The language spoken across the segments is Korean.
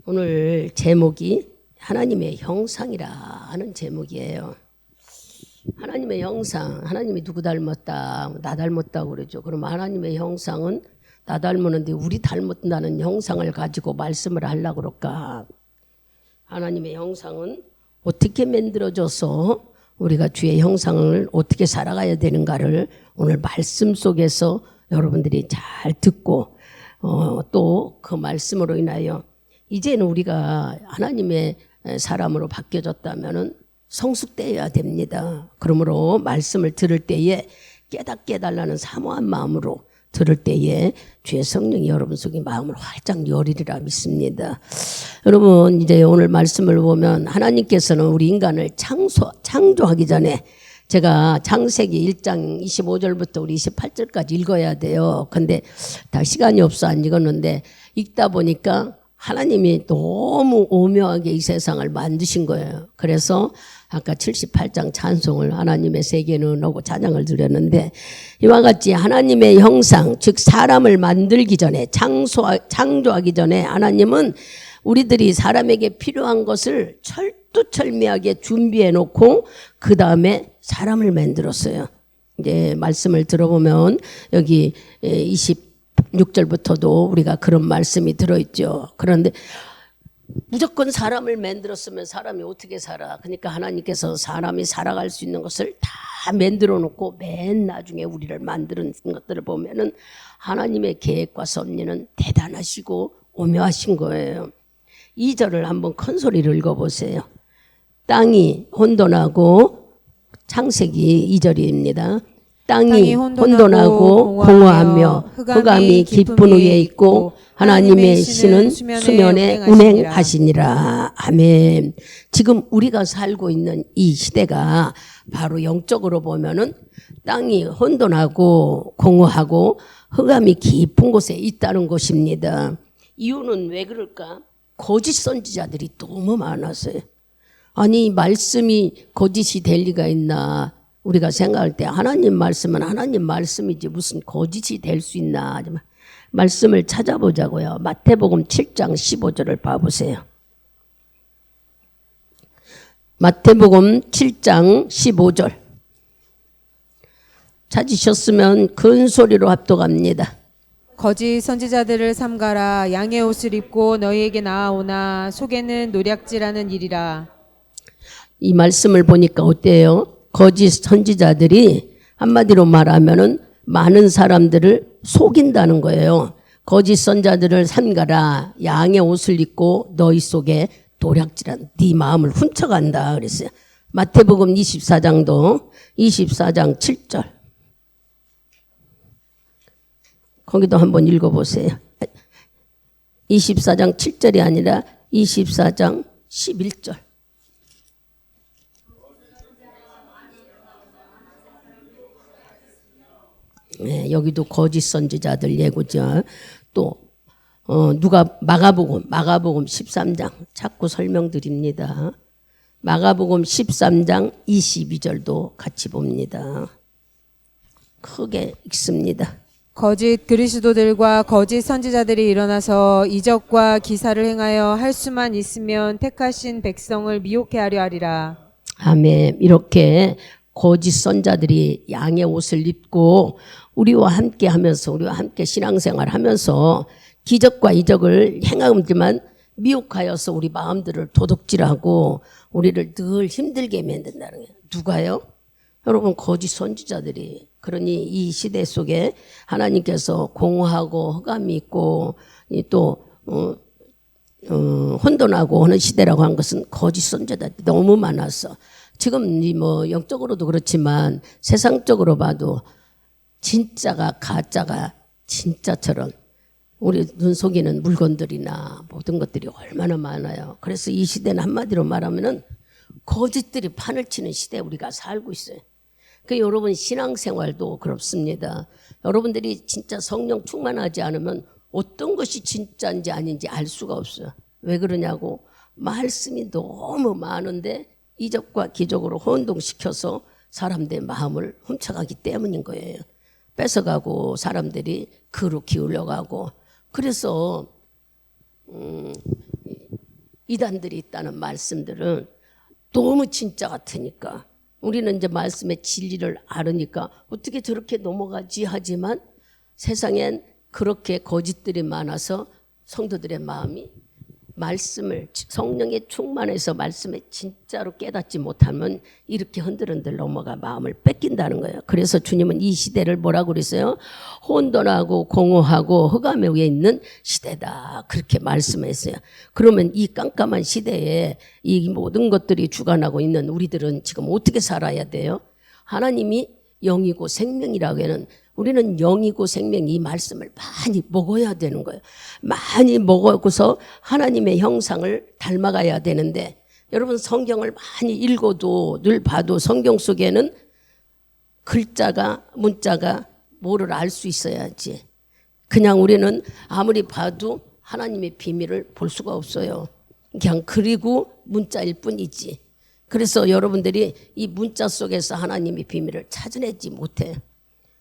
오늘 제목이 하나님의 형상이라 하는 제목이에요. 하나님의 형상, 하나님이 누구 닮았다, 나 닮았다고 그러죠. 그럼 하나님의 형상은 나 닮았는데 우리 닮았다는 형상을 가지고 말씀을 하려고 그럴까? 하나님의 형상은 어떻게 만들어져서 우리가 주의 형상을 어떻게 살아가야 되는가를 오늘 말씀 속에서 여러분들이 잘 듣고 또 그 말씀으로 인하여 이제는 우리가 하나님의 사람으로 바뀌어졌다면은 성숙되어야 됩니다. 그러므로 말씀을 들을 때에 깨닫게 해달라는 사모한 마음으로 들을 때에 주의 성령이 여러분 속에 마음을 활짝 열리리라 믿습니다. 여러분 이제 오늘 말씀을 보면 하나님께서는 우리 인간을 창조하기 전에 제가 창세기 1장 25절부터 우리 28절까지 읽어야 돼요. 근데 다 시간이 없어 안 읽었는데 읽다 보니까 하나님이 너무 오묘하게 이 세상을 만드신 거예요. 그래서 아까 78장 찬송을 하나님의 세계는 오고 찬양을 드렸는데 이와 같이 하나님의 형상 즉 사람을 만들기 전에 창조하기 전에 하나님은 우리들이 사람에게 필요한 것을 철두철미하게 준비해 놓고 그 다음에 사람을 만들었어요. 이제 말씀을 들어보면 여기 26절부터도 우리가 그런 말씀이 들어있죠. 그런데 무조건 사람을 만들었으면 사람이 어떻게 살아? 그러니까 하나님께서 사람이 살아갈 수 있는 것을 다 만들어 놓고 맨 나중에 우리를 만드는 것들을 보면은 하나님의 계획과 섭리는 대단하시고 오묘하신 거예요. 2절을 한번 큰 소리로 읽어보세요. 땅이 혼돈하고 창세기 2절입니다. 땅이 혼돈하고 공허하며 흑암이 깊은 위에 있고 하나님의 신은 수면에 운행하시니라. 아멘. 지금 우리가 살고 있는 이 시대가 바로 영적으로 보면은 땅이 혼돈하고 공허하고 흑암이 깊은 곳에 있다는 것입니다. 이유는 왜 그럴까? 거짓 선지자들이 너무 많았어요. 아니 말씀이 거짓이 될 리가 있나? 우리가 생각할 때 하나님 말씀은 하나님 말씀이지 무슨 거짓이 될 수 있나? 말씀을 찾아보자고요. 마태복음 7장 15절을 봐보세요. 마태복음 7장 15절 찾으셨으면 큰 소리로 합독합니다. 거짓 선지자들을 삼가라. 양의 옷을 입고 너희에게 나아오나 속에는 노략질하는 일이라. 이 말씀을 보니까 어때요? 거짓 선지자들이 한마디로 말하면은 많은 사람들을 속인다는 거예요. 거짓 선지자들을 삼가라. 양의 옷을 입고 너희 속에 노략질한 네 마음을 훔쳐간다 그랬어요. 마태복음 24장도 24장 7절 거기도 한번 읽어보세요. 24장 7절이 아니라 24장 11절. 네, 여기도 거짓 선지자들 예고죠. 또 누가 마가복음 13장 자꾸 설명드립니다. 마가복음 13장 22절도 같이 봅니다. 크게 읽습니다. 거짓 그리스도들과 거짓 선지자들이 일어나서 이적과 기사를 행하여 할 수만 있으면 택하신 백성을 미혹해 하려 하리라. 아멘. 이렇게 거짓 선자들이 양의 옷을 입고 우리와 함께 하면서 우리와 함께 신앙생활 하면서 기적과 이적을 행하지만 미혹하여서 우리 마음들을 도둑질하고 우리를 늘 힘들게 만든다는 거예요. 누가요? 여러분 거짓 선지자들이. 그러니 이 시대 속에 하나님께서 공허하고 흑암이 있고 또 혼돈하고 하는 시대라고 한 것은 거짓 선지자들이 너무 많았어. 지금 뭐 영적으로도 그렇지만 세상적으로 봐도 진짜가 가짜가 진짜처럼 우리 눈 속에는 물건들이나 모든 것들이 얼마나 많아요. 그래서 이 시대는 한마디로 말하면은 거짓들이 판을 치는 시대에 우리가 살고 있어요. 그 여러분 신앙생활도 그렇습니다. 여러분들이 진짜 성령 충만하지 않으면 어떤 것이 진짜인지 아닌지 알 수가 없어요. 왜 그러냐고 말씀이 너무 많은데 이적과 기적으로 혼동시켜서 사람들의 마음을 훔쳐가기 때문인 거예요. 뺏어가고 사람들이 그로 기울여가고 그래서 이단들이 있다는 말씀들은 너무 진짜 같으니까 우리는 이제 말씀의 진리를 알으니까 어떻게 저렇게 넘어가지 하지만 세상엔 그렇게 거짓들이 많아서 성도들의 마음이 말씀을 성령에 충만해서 말씀에 진짜로 깨닫지 못하면 이렇게 흔들흔들 넘어가 마음을 뺏긴다는 거예요. 그래서 주님은 이 시대를 뭐라고 그랬어요? 혼돈하고 공허하고 흑암에 위에 있는 시대다 그렇게 말씀했어요. 그러면 이 깜깜한 시대에 이 모든 것들이 주관하고 있는 우리들은 지금 어떻게 살아야 돼요? 하나님이 영이고 생명이라고 하는 우리는 영이고 생명 이 말씀을 많이 먹어야 되는 거예요. 많이 먹어서 하나님의 형상을 닮아가야 되는데 여러분 성경을 많이 읽어도 늘 봐도 성경 속에는 글자가 문자가 뭐를 알 수 있어야지. 그냥 우리는 아무리 봐도 하나님의 비밀을 볼 수가 없어요. 그냥 글이고 문자일 뿐이지. 그래서 여러분들이 이 문자 속에서 하나님의 비밀을 찾아내지 못해.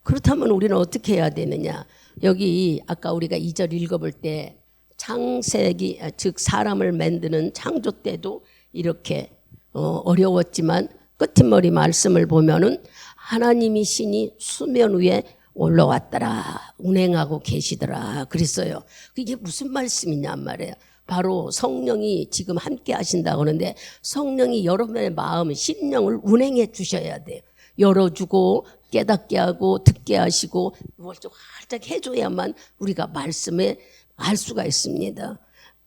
그렇다면 우리는 어떻게 해야 되느냐? 여기 아까 우리가 2절 읽어볼 때 창세기 즉 사람을 만드는 창조 때도 이렇게 어려웠지만 끝머리 말씀을 보면은 하나님이 신이 수면 위에 올라왔더라 운행하고 계시더라 그랬어요. 이게 무슨 말씀이냐 말이에요. 바로 성령이 지금 함께 하신다고 하는데 성령이 여러분의 마음 심령을 운행해 주셔야 돼요. 열어주고 깨닫게 하고 듣게 하시고 뭘 좀 활짝 해줘야만 우리가 말씀에 알 수가 있습니다.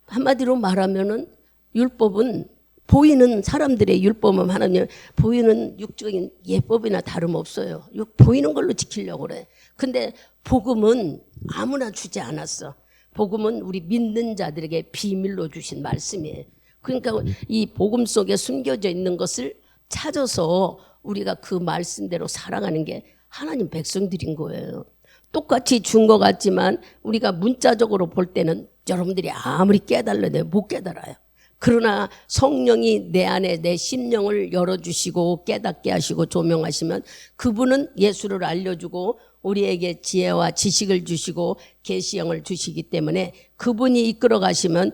한마디로 말하면은 율법은 보이는 사람들의 율법은 하나님 보이는 육적인 예법이나 다름없어요. 보이는 걸로 지키려고 그래. 근데 복음은 아무나 주지 않았어. 복음은 우리 믿는 자들에게 비밀로 주신 말씀이에요. 그러니까 이 복음 속에 숨겨져 있는 것을 찾아서 우리가 그 말씀대로 살아가는 게 하나님 백성들인 거예요. 똑같이 준 것 같지만 우리가 문자적으로 볼 때는 여러분들이 아무리 깨달아도 못 깨달아요. 그러나 성령이 내 안에 내 심령을 열어주시고 깨닫게 하시고 조명하시면 그분은 예수를 알려주고 우리에게 지혜와 지식을 주시고 계시형을 주시기 때문에 그분이 이끌어 가시면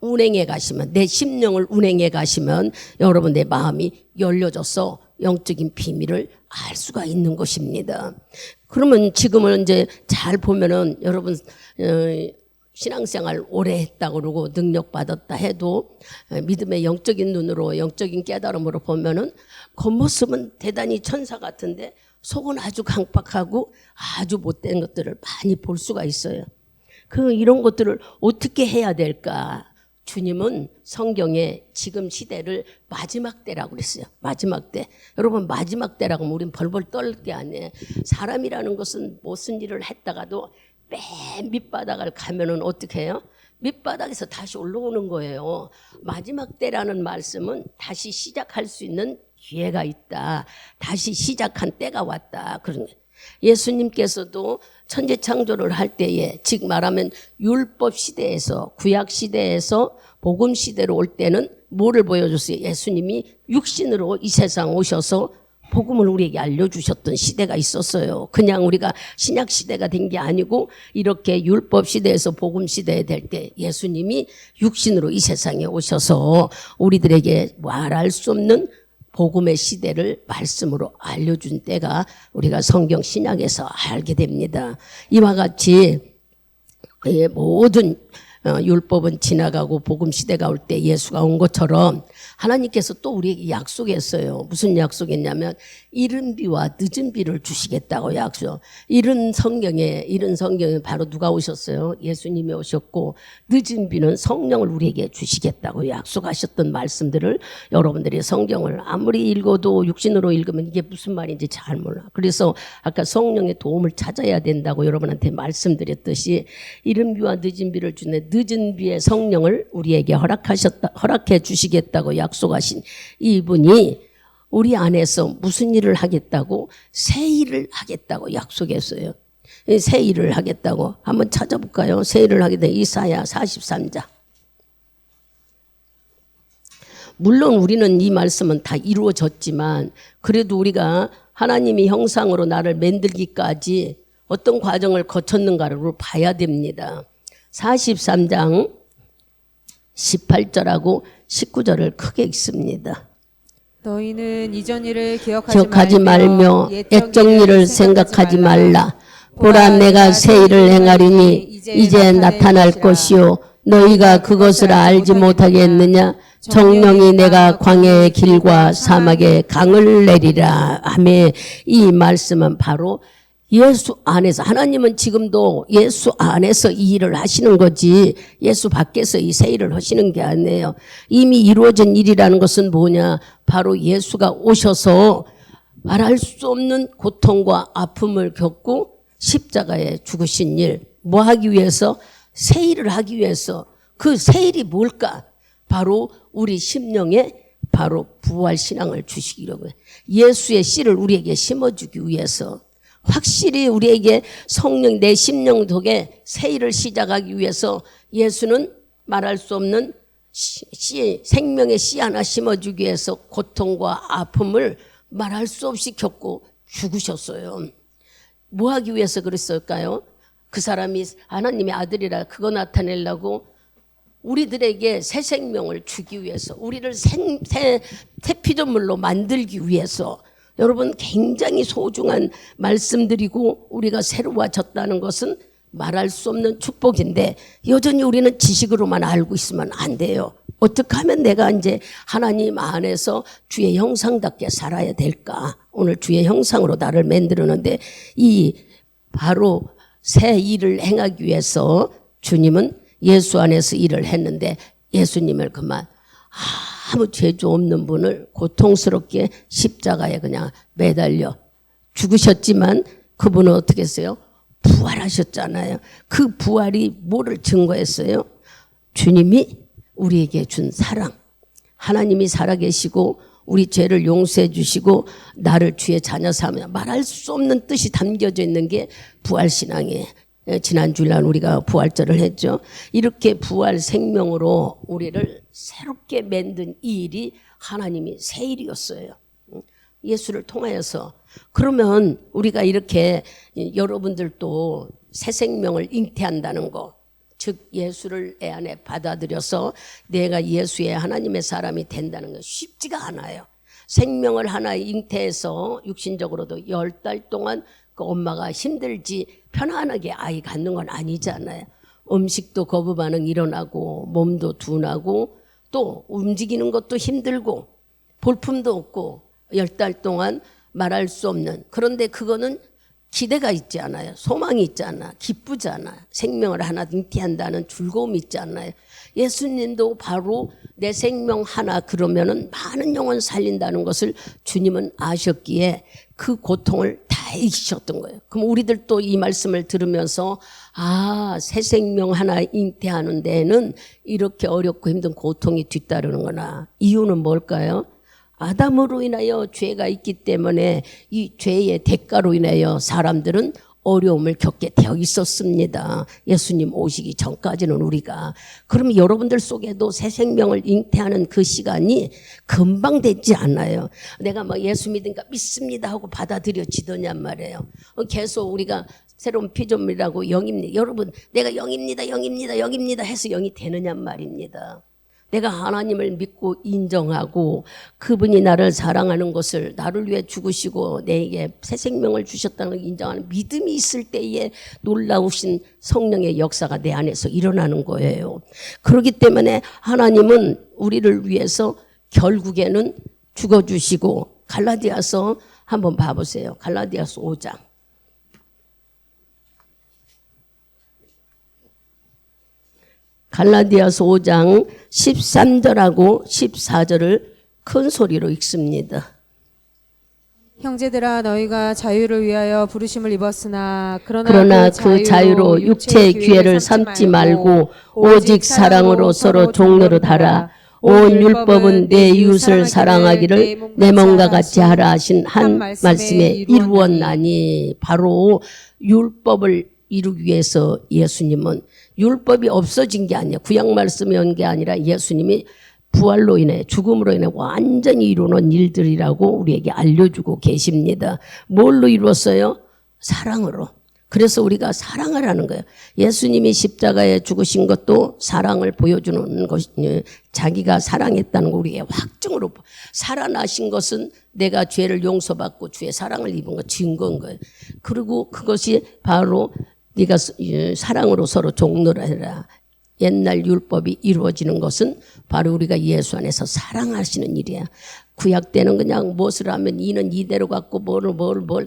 운행해 가시면 내 심령을 운행해 가시면 여러분 내 마음이 열려져서 영적인 비밀을 알 수가 있는 것입니다. 그러면 지금은 이제 잘 보면은 여러분 신앙생활 오래 했다고 그러고 능력 받았다 해도 믿음의 영적인 눈으로 영적인 깨달음으로 보면은 겉모습은 대단히 천사 같은데 속은 아주 강박하고 아주 못된 것들을 많이 볼 수가 있어요. 이런 것들을 어떻게 해야 될까? 주님은 성경에 지금 시대를 마지막 때라고 그랬어요. 마지막 때. 여러분 마지막 때라고 하면 우린 벌벌 떨 게 아니에요. 사람이라는 것은 무슨 일을 했다가도 맨 밑바닥을 가면은 어떻게 해요? 밑바닥에서 다시 올라오는 거예요. 마지막 때라는 말씀은 다시 시작할 수 있는 기회가 있다. 다시 시작한 때가 왔다. 그런 거예요. 예수님께서도 천지 창조를 할 때에 즉 말하면 율법 시대에서 구약 시대에서 복음 시대로 올 때는 뭐를 보여줬어요? 예수님이 육신으로 이 세상 오셔서 복음을 우리에게 알려주셨던 시대가 있었어요. 그냥 우리가 신약 시대가 된 게 아니고 이렇게 율법 시대에서 복음 시대에 될 때 예수님이 육신으로 이 세상에 오셔서 우리들에게 말할 수 없는 복음의 시대를 말씀으로 알려준 때가 우리가 성경 신약에서 알게 됩니다. 이와 같이 모든 율법은 지나가고 복음 시대가 올 때 예수가 온 것처럼 하나님께서 또 우리에게 약속했어요. 무슨 약속했냐면 이른 비와 늦은 비를 주시겠다고 약속. 이른 성경에 바로 누가 오셨어요? 예수님이 오셨고 늦은 비는 성령을 우리에게 주시겠다고 약속하셨던 말씀들을 여러분들이 성경을 아무리 읽어도 육신으로 읽으면 이게 무슨 말인지 잘 몰라. 그래서 아까 성령의 도움을 찾아야 된다고 여러분한테 말씀드렸듯이 이른 비와 늦은 비를 주네 늦은 비의 성령을 우리에게 허락해 주시겠다고 약속하신 이분이 우리 안에서 무슨 일을 하겠다고 새 일을 하겠다고 약속했어요. 새 일을 하겠다고 한번 찾아볼까요? 새 일을 하겠다. 이사야 43장. 물론 우리는 이 말씀은 다 이루어졌지만 그래도 우리가 하나님이 형상으로 나를 만들기까지 어떤 과정을 거쳤는가를 봐야 됩니다. 43장 18절하고 19절을 크게 읽습니다. 너희는 이전 일을 기억하지 말며 옛적 일을 생각하지 말라. 보라 내가 새 일을 행하리니 이제 나타날 것이요 너희가 그것을 알지 못하겠느냐. 정령이 내가 광야의 길과 사막의 강을 내리라 하며 이 말씀은 바로 예수 안에서 하나님은 지금도 예수 안에서 이 일을 하시는 거지 예수 밖에서 이 새 일을 하시는 게 아니에요. 이미 이루어진 일이라는 것은 뭐냐? 바로 예수가 오셔서 말할 수 없는 고통과 아픔을 겪고 십자가에 죽으신 일, 뭐 하기 위해서? 새 일을 하기 위해서. 그 새 일이 뭘까? 바로 우리 심령에 바로 부활 신앙을 주시기로 해요. 예수의 씨를 우리에게 심어주기 위해서 확실히 우리에게 성령 내 심령 속에 새 일을 시작하기 위해서 예수는 말할 수 없는 씨, 생명의 씨 하나 심어주기 위해서 고통과 아픔을 말할 수 없이 겪고 죽으셨어요. 뭐 하기 위해서 그랬을까요? 그 사람이 하나님의 아들이라 그거 나타내려고 우리들에게 새 생명을 주기 위해서 우리를 새 피조물로 만들기 위해서 여러분 굉장히 소중한 말씀들이고 우리가 새로워졌다는 것은 말할 수 없는 축복인데 여전히 우리는 지식으로만 알고 있으면 안 돼요. 어떻게 하면 내가 이제 하나님 안에서 주의 형상답게 살아야 될까? 오늘 주의 형상으로 나를 만들었는데 이 바로 새 일을 행하기 위해서 주님은 예수 안에서 일을 했는데 예수님을 그만 아무 죄도 없는 분을 고통스럽게 십자가에 그냥 매달려 죽으셨지만 그분은 어떻게 했어요? 부활하셨잖아요. 그 부활이 뭐를 증거했어요? 주님이 우리에게 준 사랑. 하나님이 살아계시고 우리 죄를 용서해 주시고 나를 주의 자녀 삼아 말할 수 없는 뜻이 담겨져 있는 게 부활신앙이에요. 지난 주일날 우리가 부활절을 했죠. 이렇게 부활 생명으로 우리를 새롭게 만든 이 일이 하나님이 새 일이었어요. 예수를 통하여서. 그러면 우리가 이렇게 여러분들도 새 생명을 잉태한다는 거, 즉 예수를 애 안에 받아들여서 내가 예수의 하나님의 사람이 된다는 거 쉽지가 않아요. 생명을 하나 잉태해서 육신적으로도 10달 동안 그 엄마가 힘들지 편안하게 아이 갖는 건 아니잖아요. 음식도 거부 반응 일어나고 몸도 둔하고 또 움직이는 것도 힘들고 볼품도 없고 10달 동안 말할 수 없는 그런데 그거는 기대가 있지 않아요. 소망이 있지 않아. 기쁘지 않아. 생명을 하나 잉태한다는 즐거움이 있지 않아요. 예수님도 바로 내 생명 하나 그러면은 많은 영혼 살린다는 것을 주님은 아셨기에 그 고통을 다 이기셨던 거예요. 그럼 우리들도 이 말씀을 들으면서 새 생명 하나 잉태하는 데에는 이렇게 어렵고 힘든 고통이 뒤따르는구나. 이유는 뭘까요? 아담으로 인하여 죄가 있기 때문에 이 죄의 대가로 인하여 사람들은 어려움을 겪게 되어 있었습니다. 예수님 오시기 전까지는 우리가. 그러면 여러분들 속에도 새 생명을 잉태하는 그 시간이 금방 되지 않아요. 내가 막 예수 믿으니까 믿습니다 하고 받아들여지더냔 말이에요. 계속 우리가 새로운 피조물이라고 영입니다. 여러분 내가 영입니다 해서 영이 되느냔 말입니다. 내가 하나님을 믿고 인정하고 그분이 나를 사랑하는 것을 나를 위해 죽으시고 내게 새 생명을 주셨다는 걸 인정하는 믿음이 있을 때에 놀라우신 성령의 역사가 내 안에서 일어나는 거예요. 그렇기 때문에 하나님은 우리를 위해서 결국에는 죽어주시고 갈라디아서 한번 봐보세요. 갈라디아서 5장. 갈라디아서 5장 13절하고 14절을 큰 소리로 읽습니다. 형제들아 너희가 자유를 위하여 부르심을 입었으나 그러나 그 자유로 육체의 기회를 삼지 말고 오직 사랑으로 서로 종로로 달아 온 율법은 내 이웃을 사랑하기를 내 몸과 같이 하라 하신 한 말씀에 이루었나니. 바로 율법을 이루기 위해서 예수님은 율법이 없어진 게 아니야. 구약 말씀이 온 게 아니라 예수님이 부활로 인해 죽음으로 인해 완전히 이루는 일들이라고 우리에게 알려주고 계십니다. 뭘로 이루었어요? 사랑으로. 그래서 우리가 사랑하라는 거예요. 예수님이 십자가에 죽으신 것도 사랑을 보여주는 것이, 자기가 사랑했다는 거 우리의 확증으로 살아나신 것은 내가 죄를 용서받고 주의 사랑을 입은 것 증거인 거예요. 그리고 그것이 바로 네가 사랑으로 서로 종노래라. 옛날 율법이 이루어지는 것은 바로 우리가 예수 안에서 사랑하시는 일이야. 구약 때는 그냥 무엇을 하면 이는 이대로 갖고 뭘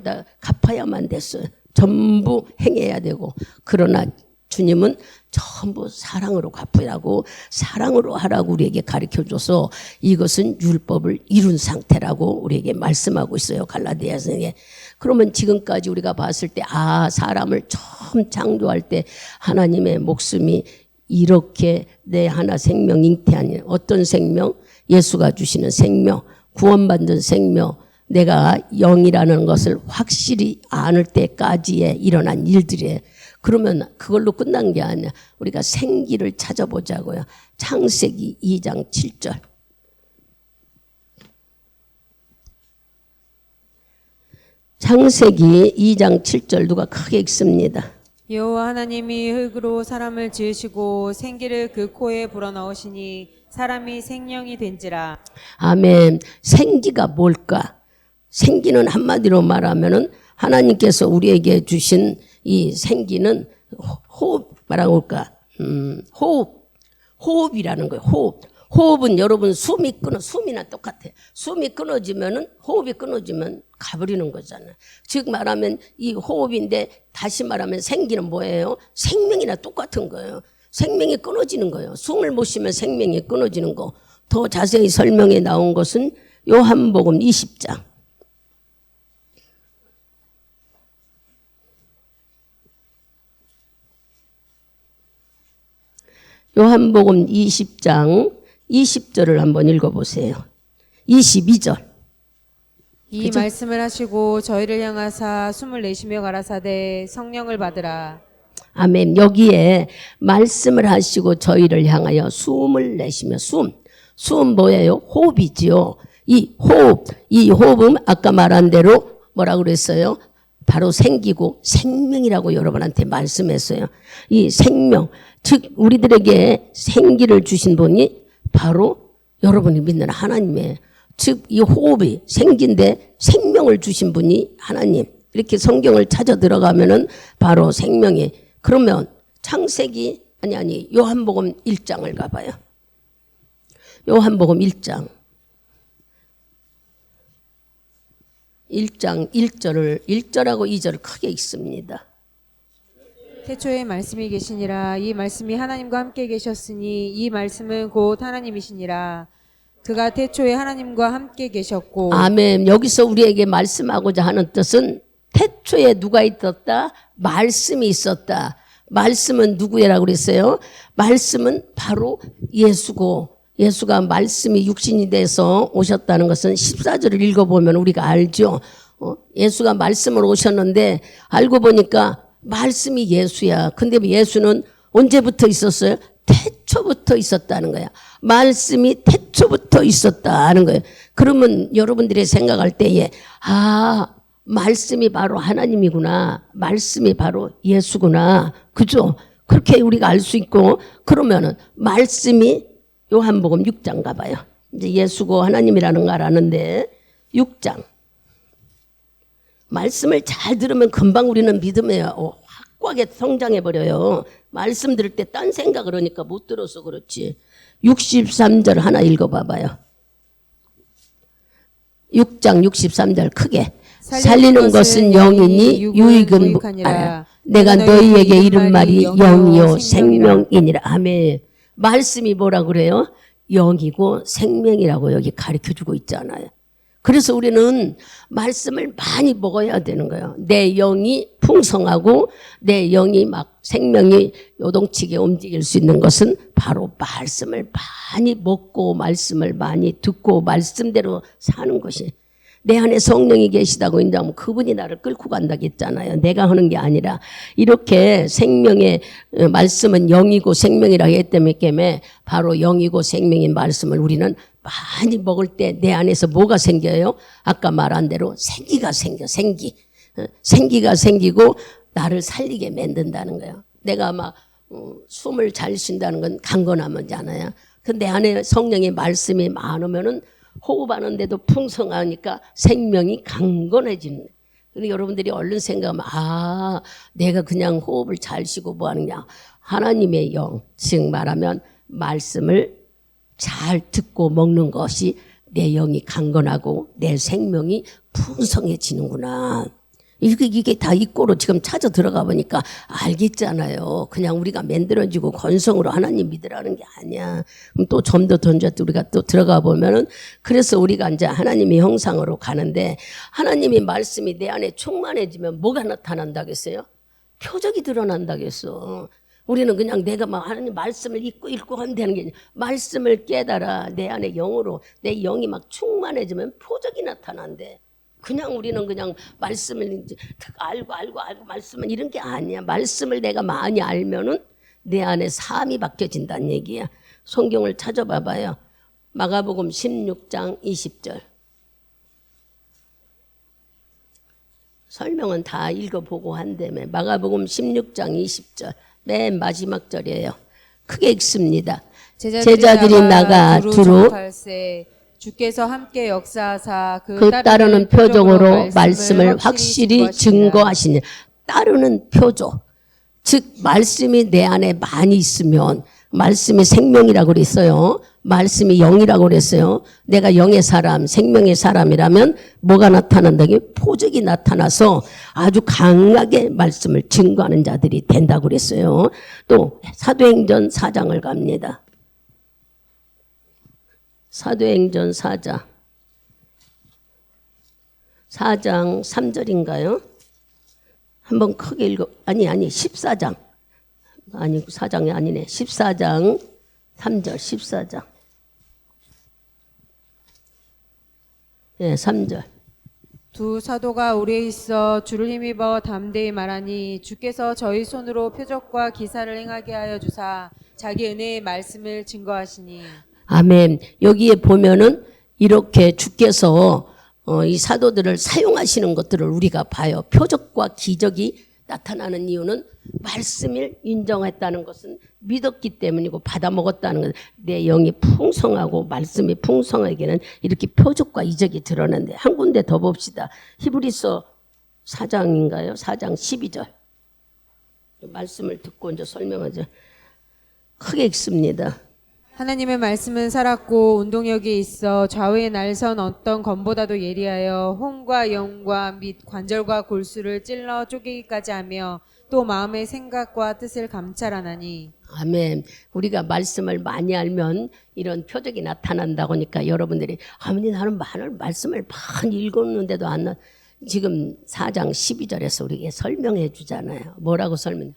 다 갚아야만 됐어요. 전부 행해야 되고, 그러나 주님은 전부 사랑으로 갚으라고, 사랑으로 하라고 우리에게 가르쳐줘서 이것은 율법을 이룬 상태라고 우리에게 말씀하고 있어요. 갈라디아서에. 그러면 지금까지 우리가 봤을 때 사람을 처음 창조할 때 하나님의 목숨이 이렇게 내 하나 생명 잉태하니, 어떤 생명? 예수가 주시는 생명, 구원받는 생명, 내가 영이라는 것을 확실히 아는 때까지의 일어난 일들이에요. 그러면 그걸로 끝난 게 아니야. 우리가 생기를 찾아보자고요. 창세기 2장 7절. 창세기 2장 7절 누가 크게 읽습니다. 여호와 하나님이 흙으로 사람을 지으시고 생기를 그 코에 불어넣으시니 사람이 생명이 된지라. 아멘. 생기가 뭘까? 생기는 한마디로 말하면은 하나님께서 우리에게 주신 이 생기는 호흡, 뭐라고 할까? 호흡이라는 거예요. 호흡은 여러분 숨이나 똑같아요. 숨이 끊어지면은, 호흡이 끊어지면 가버리는 거잖아요. 즉 말하면 이 호흡인데, 다시 말하면 생기는 뭐예요? 생명이나 똑같은 거예요. 생명이 끊어지는 거예요. 숨을 못 쉬면 생명이 끊어지는 거. 더 자세히 설명해 나온 것은 요한복음 20장. 요한복음 20장 20절을 한번 읽어보세요. 22절. 이 그죠? 말씀을 하시고 저희를 향하사 숨을 내쉬며 가라사대 성령을 받으라. 아멘. 여기에 말씀을 하시고 저희를 향하여 숨을 내쉬며, 숨 뭐예요? 호흡이지요. 이 호흡은 아까 말한 대로 뭐라고 그랬어요? 바로 생기고 생명이라고 여러분한테 말씀했어요. 이 생명, 즉 우리들에게 생기를 주신 분이 바로 여러분이 믿는 하나님이에요. 즉 이 호흡이 생기인데 생명을 주신 분이 하나님. 이렇게 성경을 찾아 들어가면은 바로 생명이. 그러면 창세기 요한복음 1장을 가봐요. 요한복음 1장 1절하고 2절을 크게 읽습니다. 태초에 말씀이 계시니라. 이 말씀이 하나님과 함께 계셨으니 이 말씀은 곧 하나님이시니라. 그가 태초에 하나님과 함께 계셨고. 아멘. 여기서 우리에게 말씀하고자 하는 뜻은 태초에 누가 있었다? 말씀이 있었다. 말씀은 누구라고 그랬어요? 말씀은 바로 예수고, 예수가 말씀이 육신이 돼서 오셨다는 것은 14절을 읽어보면 우리가 알죠. 예수가 말씀으로 오셨는데 알고 보니까 말씀이 예수야. 근데 예수는 언제부터 있었어요? 태초부터 있었다는 거야. 말씀이 태초부터 있었다는 거예요. 그러면 여러분들이 생각할 때에 말씀이 바로 하나님이구나. 말씀이 바로 예수구나. 그죠? 그렇게 우리가 알 수 있고, 그러면은 말씀이 요한복음 6장 가봐요. 이제 예수고 하나님이라는 걸 아는데 6장. 말씀을 잘 들으면 금방 우리는 믿음에 확고하게 성장해버려요. 말씀 들을 때 딴 생각을 하니까 못 들어서 그렇지. 63절 하나 읽어봐봐요. 6장 63절 크게. 살리는 것은 영이니 유익은 무하니라. 내가 너희에게 이른 말이 영이요 생명이니라. 아멘. 말씀이 뭐라 그래요? 영이고 생명이라고 여기 가르쳐주고 있잖아요. 그래서 우리는 말씀을 많이 먹어야 되는 거예요. 내 영이 풍성하고 내 영이 막 생명이 요동치게 움직일 수 있는 것은 바로 말씀을 많이 먹고 말씀을 많이 듣고 말씀대로 사는 것이. 내 안에 성령이 계시다고 인정하면 그분이 나를 끌고 간다고 했잖아요. 내가 하는 게 아니라. 이렇게 생명의 말씀은 영이고 생명이라고 했기 때문에 바로 영이고 생명인 말씀을 우리는 많이 먹을 때 내 안에서 뭐가 생겨요? 아까 말한 대로 생기가 생겨. 생기가 생기고 나를 살리게 만든다는 거예요. 내가 막 숨을 잘 쉰다는 건 강건하면잖아요. 근데 안에 성령의 말씀이 많으면은 호흡하는데도 풍성하니까 생명이 강건해지는 거예요. 그리고 여러분들이 얼른 생각하면 내가 그냥 호흡을 잘 쉬고 뭐 하느냐. 하나님의 영, 즉 말하면 말씀을 잘 듣고 먹는 것이 내 영이 강건하고 내 생명이 풍성해지는구나. 이게 다 이꼬로 지금 찾아 들어가 보니까 알겠잖아요. 그냥 우리가 만들어지고 건성으로 하나님 믿으라는 게 아니야. 그럼 또 좀 더 던져도 우리가 또 들어가 보면은 그래서 우리가 이제 하나님의 형상으로 가는데 하나님의 말씀이 내 안에 충만해지면 뭐가 나타난다겠어요? 표적이 드러난다겠어. 우리는 그냥 내가 막 하나님 말씀을 읽고 하면 되는 게 아니라 말씀을 깨달아 내 안에 영으로 내 영이 막 충만해지면 표적이 나타난대. 그냥 우리는 그냥 말씀을 알고 말씀은 이런 게 아니야. 말씀을 내가 많이 알면은 내 안에 삶이 바뀌어진다는 얘기야. 성경을 찾아봐봐요. 마가복음 16장 20절. 설명은 다 읽어보고 한다며. 마가복음 16장 20절. 맨 마지막 절이에요. 크게 읽습니다. 제자들이 나가 두루 주께서 함께 역사하사 그 따르는 표적으로 말씀을 확실히 증거하시니. 따르는 표적. 즉 말씀이 내 안에 많이 있으면 말씀이 생명이라고 그랬어요. 말씀이 영이라고 그랬어요. 내가 영의 사람, 생명의 사람이라면 뭐가 나타난다고요? 표적이 나타나서 아주 강하게 말씀을 증거하는 자들이 된다고 그랬어요. 또 사도행전 4장을 갑니다. 사도행전 4장 3절인가요? 한번 크게 읽어. 아니 14장. 아니 4장이 아니네. 14장 3절 14장. 예, 3절. 두 사도가 오래 있어 주를 힘입어 담대히 말하니 주께서 저희 손으로 표적과 기사를 행하게 하여 주사 자기 은혜의 말씀을 증거하시니. 아멘. 여기에 보면은 이렇게 주께서 이 사도들을 사용하시는 것들을 우리가 봐요. 표적과 기적이 나타나는 이유는 말씀을 인정했다는 것은 믿었기 때문이고 받아 먹었다는 것은 내 영이 풍성하고 말씀이 풍성하게는 이렇게 표적과 이적이 드러나는데 한 군데 더 봅시다. 히브리서 4장인가요? 4장 12절. 말씀을 듣고 이제 설명하죠. 크게 읽습니다. 하나님의 말씀은 살았고 운동력이 있어 좌우에 날선 어떤 검보다도 예리하여 혼과 영과 및 관절과 골수를 찔러 쪼개기까지 하며 또 마음의 생각과 뜻을 감찰하나니. 아멘. 우리가 말씀을 많이 알면 이런 표적이 나타난다고 하니까 여러분들이 아버님 나는 말씀을 많이 읽었는데도 안 나. 지금 4장 12절에서 우리에게 설명해 주잖아요. 뭐라고 설명해?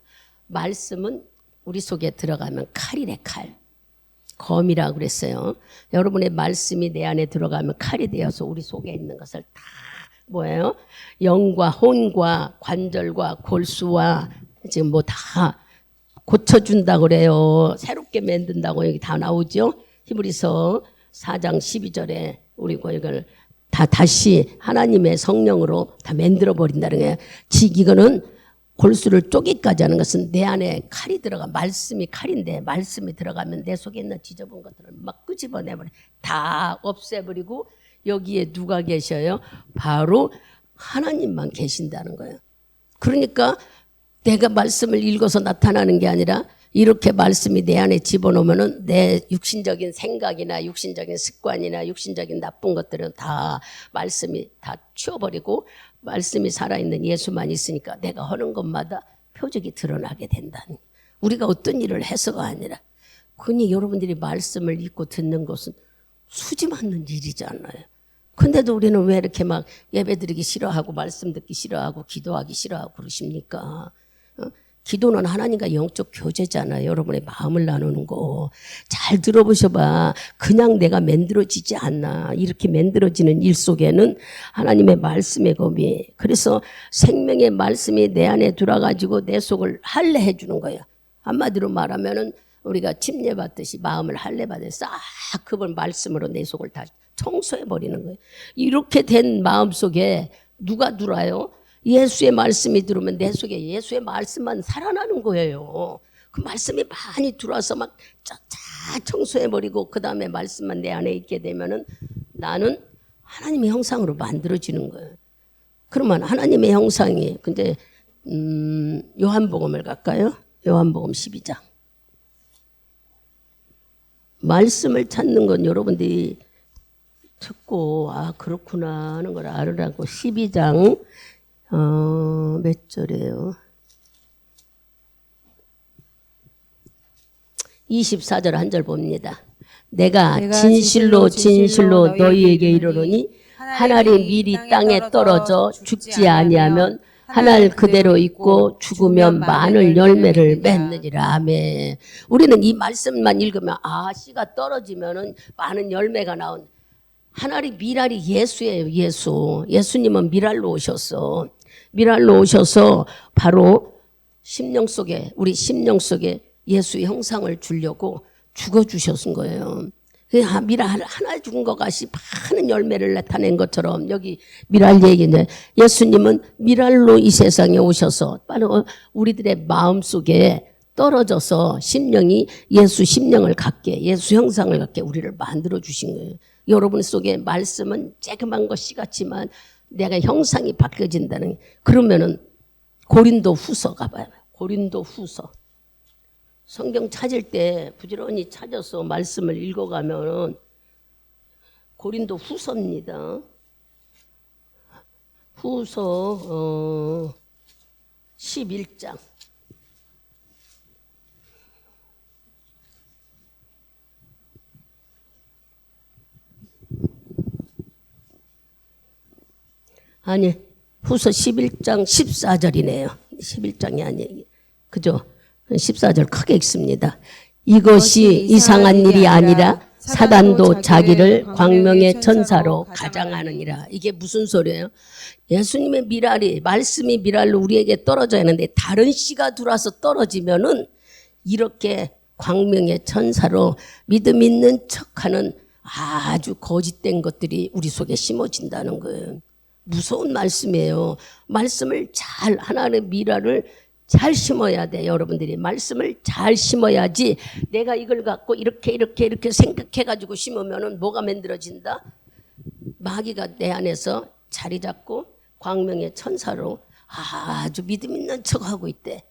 말씀은 우리 속에 들어가면 칼이래 칼. 검이라고 그랬어요. 여러분의 말씀이 내 안에 들어가면 칼이 되어서 우리 속에 있는 것을 다 뭐예요? 영과 혼과 관절과 골수와 지금 뭐 다 고쳐준다고 그래요. 새롭게 만든다고 여기 다 나오죠. 히브리서 4장 12절에 우리 이걸 다시 하나님의 성령으로 다 만들어 버린다는 거예요. 이거는 골수를 쪼개기까지 하는 것은 내 안에 칼이 들어가 말씀이 칼인데 말씀이 들어가면 내 속에 있는 지저분 것들을 막 끄집어내버려 다 없애버리고 여기에 누가 계셔요? 바로 하나님만 계신다는 거예요. 그러니까 내가 말씀을 읽어서 나타나는 게 아니라 이렇게 말씀이 내 안에 집어넣으면은 내 육신적인 생각이나 육신적인 습관이나 육신적인 나쁜 것들은 다 말씀이 다 치워버리고 말씀이 살아있는 예수만 있으니까 내가 하는 것마다 표적이 드러나게 된다는. 우리가 어떤 일을 해서가 아니라 그니 여러분들이 말씀을 읽고 듣는 것은 수지 맞는 일이잖아요. 근데도 우리는 왜 이렇게 막 예배드리기 싫어하고 말씀 듣기 싫어하고 기도하기 싫어하고 그러십니까? 기도는 하나님과 영적 교제잖아요. 여러분의 마음을 나누는 거. 잘 들어보셔봐. 그냥 내가 만들어지지 않나. 이렇게 만들어지는 일 속에는 하나님의 말씀의 검이. 그래서 생명의 말씀이 내 안에 들어가지고 내 속을 할례해 주는 거예요. 한마디로 말하면은 우리가 침례 받듯이 마음을 할례 받아서 싹 그분 말씀으로 내 속을 다 청소해 버리는 거예요. 이렇게 된 마음 속에 누가 들어와요? 예수의 말씀이 들어오면 내 속에 예수의 말씀만 살아나는 거예요. 그 말씀이 많이 들어와서 막 다 청소해버리고 그 다음에 말씀만 내 안에 있게 되면은 나는 하나님의 형상으로 만들어지는 거예요. 그러면 하나님의 형상이 근데 요한복음을 갈까요? 요한복음 12장. 말씀을 찾는 건 여러분들이 듣고 아 그렇구나 하는 걸 알으라고 12장 몇 절이에요? 24절 한 절 봅니다. 내가 진실로 진실로 너희에게 이르노니 한 알이 미리 땅에 떨어져 죽지 아니하면 한 알 그대로 있고 죽으면 많은 열매를 맺느니라. 아멘. 우리는 이 말씀만 읽으면 아 씨가 떨어지면은 많은 열매가 나온 한 알이 미랄이 예수예요. 예수님은 미랄로 오셨어. 미랄로 오셔서 바로 심령 속에 우리 심령 속에 예수의 형상을 주려고 죽어주셨은 거예요. 미랄 하나 죽은 것 같이 많은 열매를 나타낸 것처럼 여기 미랄 얘기인데 예수님은 미랄로 이 세상에 오셔서 바로 우리들의 마음속에 떨어져서 심령이 예수 심령을 갖게 예수 형상을 갖게 우리를 만들어 주신 거예요. 여러분 속에 말씀은 쬐그만 것이 같지만 내가 형상이 바뀌어진다는 그러면은 고린도 후서 가봐요. 고린도 후서. 성경 찾을 때 부지런히 찾아서 말씀을 읽어가면 고린도 후서입니다. 후서 11장. 아니 후서 11장 14절이네요. 11장이 아니에요. 그죠? 14절 크게 읽습니다. 이것이 이상한 일이 아니라 사단도 자기를 광명의 천사로 가장하느니라. 이게 무슨 소리예요? 예수님의 미랄이 말씀이 미랄로 우리에게 떨어져야 하는데 다른 씨가 들어와서 떨어지면은 이렇게 광명의 천사로 믿음 있는 척하는 아주 거짓된 것들이 우리 속에 심어진다는 거예요. 무서운 말씀이에요. 말씀을 잘 하나님의 미랄을 잘 심어야 돼. 여러분들이 말씀을 잘 심어야지 내가 이걸 갖고 이렇게 생각해가지고 심으면은 뭐가 만들어진다? 마귀가 내 안에서 자리 잡고 광명의 천사로 아주 믿음 있는 척하고 있대.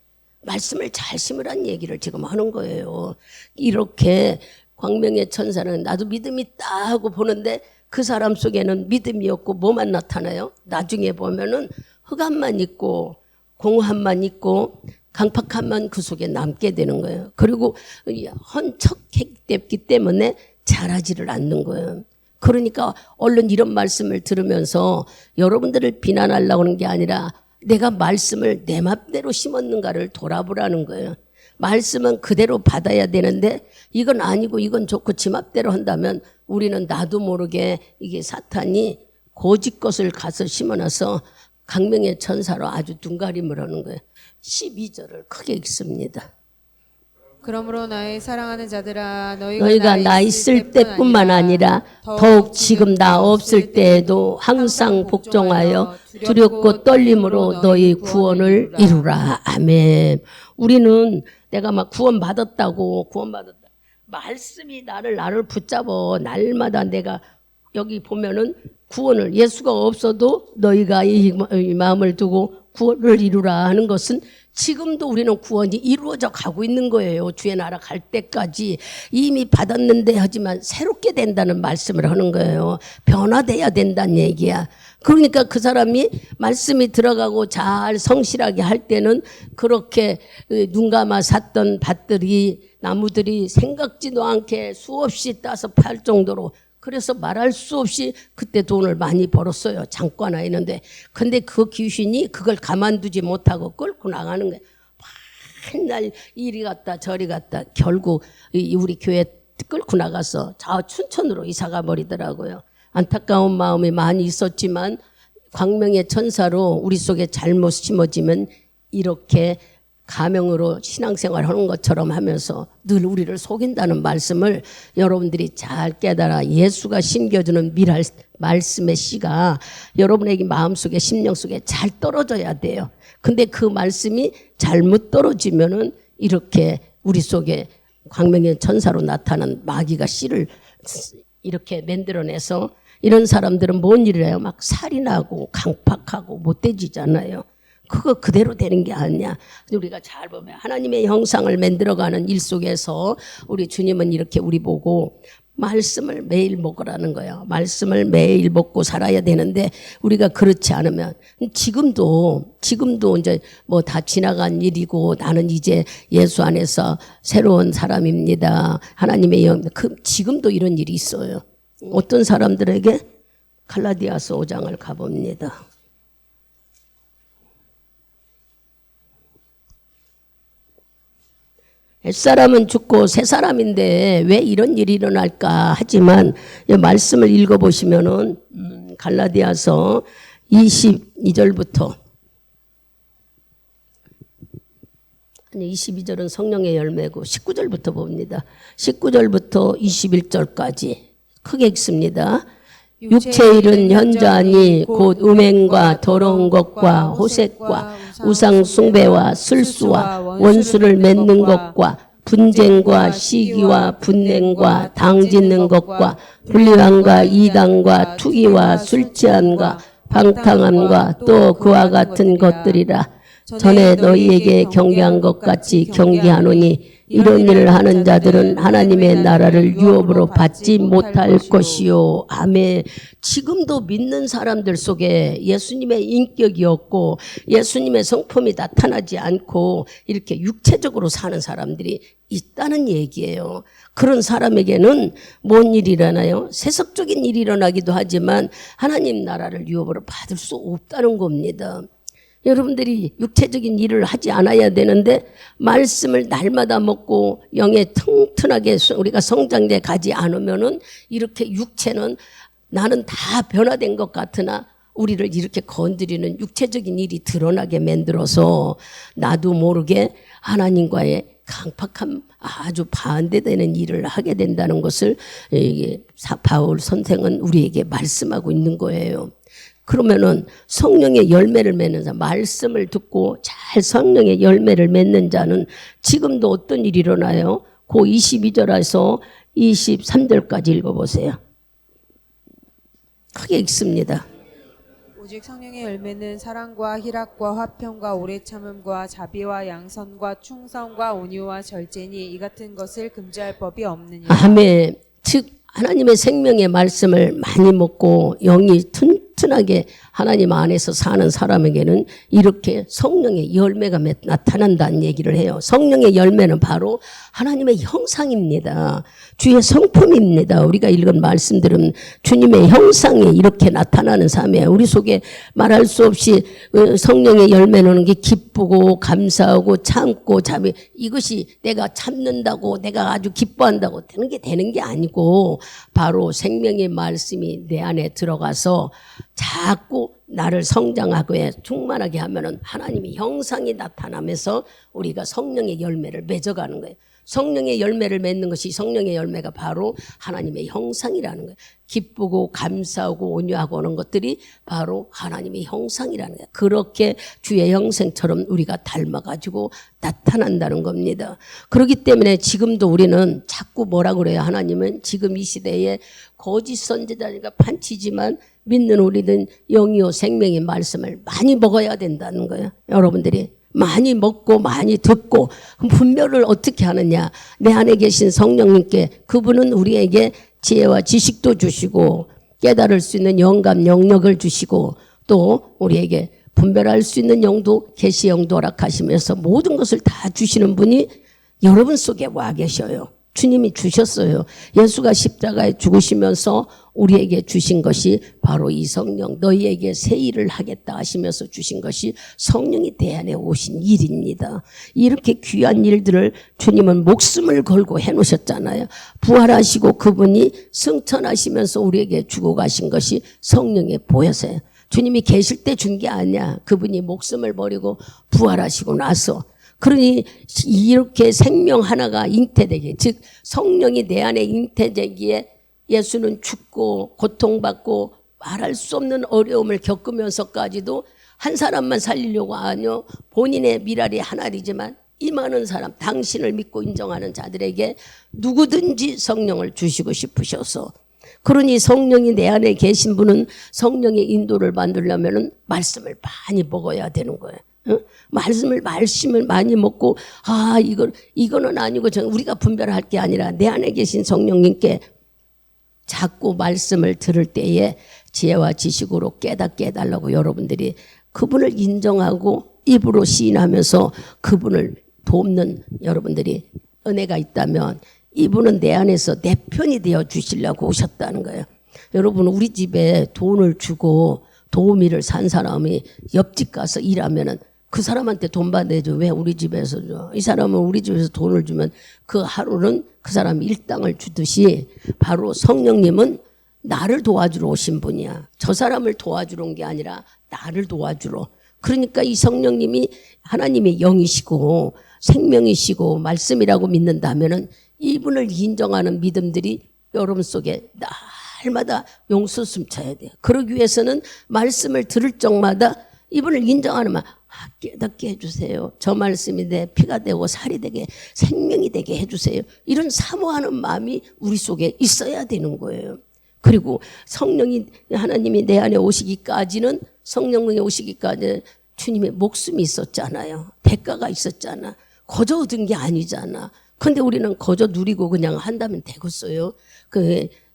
말씀을 잘 심으란 얘기를 지금 하는 거예요. 이렇게 광명의 천사는 나도 믿음 있다 하고 보는데 그 사람 속에는 믿음이 없고 뭐만 나타나요? 나중에 보면은 흑암만 있고 공허함만 있고 강팍함만 그 속에 남게 되는 거예요. 그리고 헌척했기 때문에 자라지를 않는 거예요. 그러니까 얼른 이런 말씀을 들으면서 여러분들을 비난하려고 하는 게 아니라 내가 말씀을 내 맘대로 심었는가를 돌아보라는 거예요. 말씀은 그대로 받아야 되는데 이건 아니고 이건 좋고 지 맘대로 한다면 우리는 나도 모르게 이게 사탄이 거짓 것을 가서 심어놔서 강명의 천사로 아주 둔가림을 하는 거예요. 12절을 크게 읽습니다. 그러므로 나의 사랑하는 자들아 너희가 나 있을 때뿐만 아니라 더욱 지금 나 없을 때에도 항상 복종하여 두렵고 떨림으로 너희 구원을 이루라. 아멘. 우리는 내가 막 구원받았다. 말씀이 나를 붙잡어 날마다 내가 여기 보면은 구원을 예수가 없어도 너희가 이 마음을 두고 구원을 이루라 하는 것은 지금도 우리는 구원이 이루어져 가고 있는 거예요. 주의 나라 갈 때까지 이미 받았는데 하지만 새롭게 된다는 말씀을 하는 거예요. 변화돼야 된다는 얘기야. 그러니까 그 사람이 말씀이 들어가고 잘 성실하게 할 때는 그렇게 눈 감아 샀던 밭들이 나무들이 생각지도 않게 수없이 따서 팔 정도로 그래서 말할 수 없이 그때 돈을 많이 벌었어요. 장관 아이는데. 근데 그 귀신이 그걸 가만두지 못하고 끌고 나가는 거예요. 맨날 이리 갔다 저리 갔다 결국 우리 교회 끌고 나가서 춘천으로 이사가 버리더라고요. 안타까운 마음이 많이 있었지만 광명의 천사로 우리 속에 잘못 심어지면 이렇게 가명으로 신앙생활 하는 것처럼 하면서 늘 우리를 속인다는 말씀을 여러분들이 잘 깨달아 예수가 심겨주는 미랄 말씀의 씨가 여러분에게 마음속에 심령 속에 잘 떨어져야 돼요. 근데 그 말씀이 잘못 떨어지면은 이렇게 우리 속에 광명의 천사로 나타난 마귀가 씨를 이렇게 만들어내서 이런 사람들은 뭔 일을 해요? 막 살인하고 강팍하고 못돼지잖아요. 그거 그대로 되는 게 아니야. 우리가 잘 보면 하나님의 형상을 만들어가는 일 속에서 우리 주님은 이렇게 우리 보고 말씀을 매일 먹으라는 거예요. 말씀을 매일 먹고 살아야 되는데 우리가 그렇지 않으면 지금도 이제 뭐 다 지나간 일이고 나는 이제 예수 안에서 새로운 사람입니다. 하나님의 지금도 이런 일이 있어요. 어떤 사람들에게 갈라디아서 5장을 가봅니다. 옛사람은 죽고 새사람인데 왜 이런 일이 일어날까 하지만 말씀을 읽어보시면은 갈라디아서 22절부터 22절은 성령의 열매고 19절부터 봅니다. 19절부터 21절까지 크게 읽습니다. 육체의 일은 현저하니 곧 음행과 더러운 것과 호색과 우상 숭배와 술수와 원수를 맺는 것과 분쟁과 시기와 분냉과 당짓는 것과 불리함과 이단과 투기와 술취함과 방탕함과 또 그와 같은 것들이라. 전에 너희에게 경계한 것 같이 경계하노니 이런 일을 하는 자들은 하나님의 나라를 유업으로 받지 못할 것이요. 아멘. 지금도 믿는 사람들 속에 예수님의 인격이 없고 예수님의 성품이 나타나지 않고 이렇게 육체적으로 사는 사람들이 있다는 얘기예요. 그런 사람에게는 뭔 일이 일어나요? 세속적인 일이 일어나기도 하지만 하나님 나라를 유업으로 받을 수 없다는 겁니다. 여러분들이 육체적인 일을 하지 않아야 되는데 말씀을 날마다 먹고 영에 튼튼하게 우리가 성장돼 가지 않으면은 이렇게 육체는 나는 다 변화된 것 같으나 우리를 이렇게 건드리는 육체적인 일이 드러나게 만들어서 나도 모르게 하나님과의 강팍한 아주 반대되는 일을 하게 된다는 것을 바울 선생은 우리에게 말씀하고 있는 거예요. 그러면은 성령의 열매를 맺는 자, 말씀을 듣고 잘 성령의 열매를 맺는 자는 지금도 어떤 일이 일어나요? 그 22절에서 23절까지 읽어보세요. 크게 읽습니다. 오직 성령의 열매는 사랑과 희락과 화평과 오래 참음과 자비와 양선과 충성과 온유와 절제니 이 같은 것을 금지할 법이 없느니라. 아멘. 즉 하나님의 생명의 말씀을 많이 먹고 영이 튼튼하게 하나님 안에서 사는 사람에게는 이렇게 성령의 열매가 나타난다는 얘기를 해요. 성령의 열매는 바로 하나님의 형상입니다. 주의 성품입니다. 우리가 읽은 말씀들은 주님의 형상이 이렇게 나타나는 삶이에요. 우리 속에 말할 수 없이 성령의 열매는 게 기쁘고 감사하고 참고 자비, 이것이 내가 참는다고 내가 아주 기뻐한다고 되는 게 아니고 바로 생명의 말씀이 내 안에 들어가서 자꾸 나를 성장하고 충만하게 하면은 하나님의 형상이 나타나면서 우리가 성령의 열매를 맺어가는 거예요. 성령의 열매를 맺는 것이 성령의 열매가 바로 하나님의 형상이라는 거예요. 기쁘고 감사하고 온유하고 하는 것들이 바로 하나님의 형상이라는 거예요. 그렇게 주의 형상처럼 우리가 닮아가지고 나타난다는 겁니다. 그렇기 때문에 지금도 우리는 자꾸 뭐라 그래요? 하나님은 지금 이 시대에 거짓 선지자니까 판치지만 믿는 우리는 영이요 생명의 말씀을 많이 먹어야 된다는 거예요. 여러분들이 많이 먹고 많이 듣고 분별을 어떻게 하느냐. 내 안에 계신 성령님께 그분은 우리에게 지혜와 지식도 주시고 깨달을 수 있는 영감 영역을 주시고 또 우리에게 분별할 수 있는 영도 계시 영도 허락하시면서 모든 것을 다 주시는 분이 여러분 속에 와 계셔요. 주님이 주셨어요. 예수가 십자가에 죽으시면서 우리에게 주신 것이 바로 이 성령, 너희에게 새 일을 하겠다 하시면서 주신 것이 성령이 대안에 오신 일입니다. 이렇게 귀한 일들을 주님은 목숨을 걸고 해놓으셨잖아요. 부활하시고 그분이 승천하시면서 우리에게 주고 가신 것이 성령에 보여서요. 주님이 계실 때 준 게 아니야. 그분이 목숨을 버리고 부활하시고 나서 그러니 이렇게 생명 하나가 잉태되기에, 즉 성령이 내 안에 잉태되기에 예수는 죽고 고통받고 말할 수 없는 어려움을 겪으면서까지도 한 사람만 살리려고 하뇨. 본인의 미랄이 하나이지만 이 많은 사람, 당신을 믿고 인정하는 자들에게 누구든지 성령을 주시고 싶으셔서, 그러니 성령이 내 안에 계신 분은 성령의 인도를 만들려면 말씀을 많이 먹어야 되는 거예요. 말씀을 많이 먹고, 이거는 아니고 우리가 분별할 게 아니라 내 안에 계신 성령님께 자꾸 말씀을 들을 때에 지혜와 지식으로 깨닫게 해달라고 여러분들이 그분을 인정하고 입으로 시인하면서 그분을 돕는 여러분들이 은혜가 있다면 이분은 내 안에서 내 편이 되어 주시려고 오셨다는 거예요. 여러분, 우리 집에 돈을 주고 도우미를 산 사람이 옆집 가서 일하면은 그 사람한테 돈 받아야죠. 왜 우리 집에서 줘? 이 사람은 우리 집에서 돈을 주면 그 하루는 그 사람이 일당을 주듯이 바로 성령님은 나를 도와주러 오신 분이야. 저 사람을 도와주러 온 게 아니라 나를 도와주러. 그러니까 이 성령님이 하나님의 영이시고 생명이시고 말씀이라고 믿는다면은 이분을 인정하는 믿음들이 여러분 속에 날마다 용수숨쳐야 돼요. 그러기 위해서는 말씀을 들을 적마다 이분을 인정하는 말, 깨닫게 해주세요. 저 말씀이 내 피가 되고 살이 되게 생명이 되게 해주세요. 이런 사모하는 마음이 우리 속에 있어야 되는 거예요. 그리고 성령이 하나님이 내 안에 오시기까지는, 성령이 오시기까지 주님의 목숨이 있었잖아요. 대가가 있었잖아. 거저 얻은 게 아니잖아. 근데 우리는 거저 누리고 그냥 한다면 되겠어요.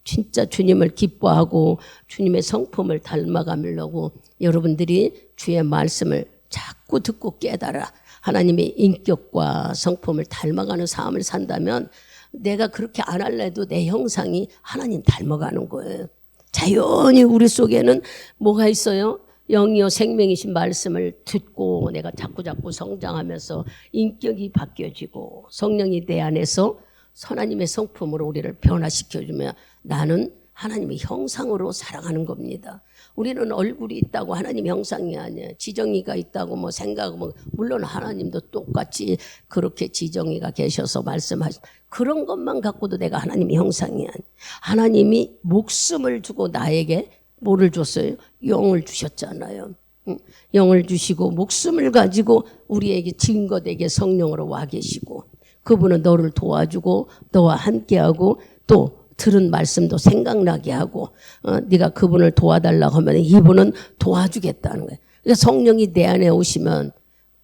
진짜 주님을 기뻐하고 주님의 성품을 닮아가려고 여러분들이 주의 말씀을 자꾸 듣고 깨달아 하나님의 인격과 성품을 닮아가는 삶을 산다면 내가 그렇게 안 할래도 내 형상이 하나님 닮아가는 거예요. 자연히 우리 속에는 뭐가 있어요? 영이요 생명이신 말씀을 듣고 내가 자꾸 성장하면서 인격이 바뀌어지고 성령이 내 안에서 하나님의 성품으로 우리를 변화시켜주며 나는 하나님의 형상으로 살아가는 겁니다. 우리는 얼굴이 있다고 하나님 형상이 아니에요. 지정이가 있다고 뭐 생각하고 물론 하나님도 똑같이 그렇게 지정이가 계셔서 말씀하시 그런 것만 갖고도 내가 하나님의 형상이 아니에요. 하나님이 목숨을 주고 나에게 뭐를 줬어요? 영을 주셨잖아요. 영을 주시고 목숨을 가지고 우리에게 증거되게 성령으로 와 계시고 그분은 너를 도와주고 너와 함께하고 또 들은 말씀도 생각나게 하고 네가 그분을 도와달라고 하면 이분은 도와주겠다는 거예요. 그러니까 성령이 내 안에 오시면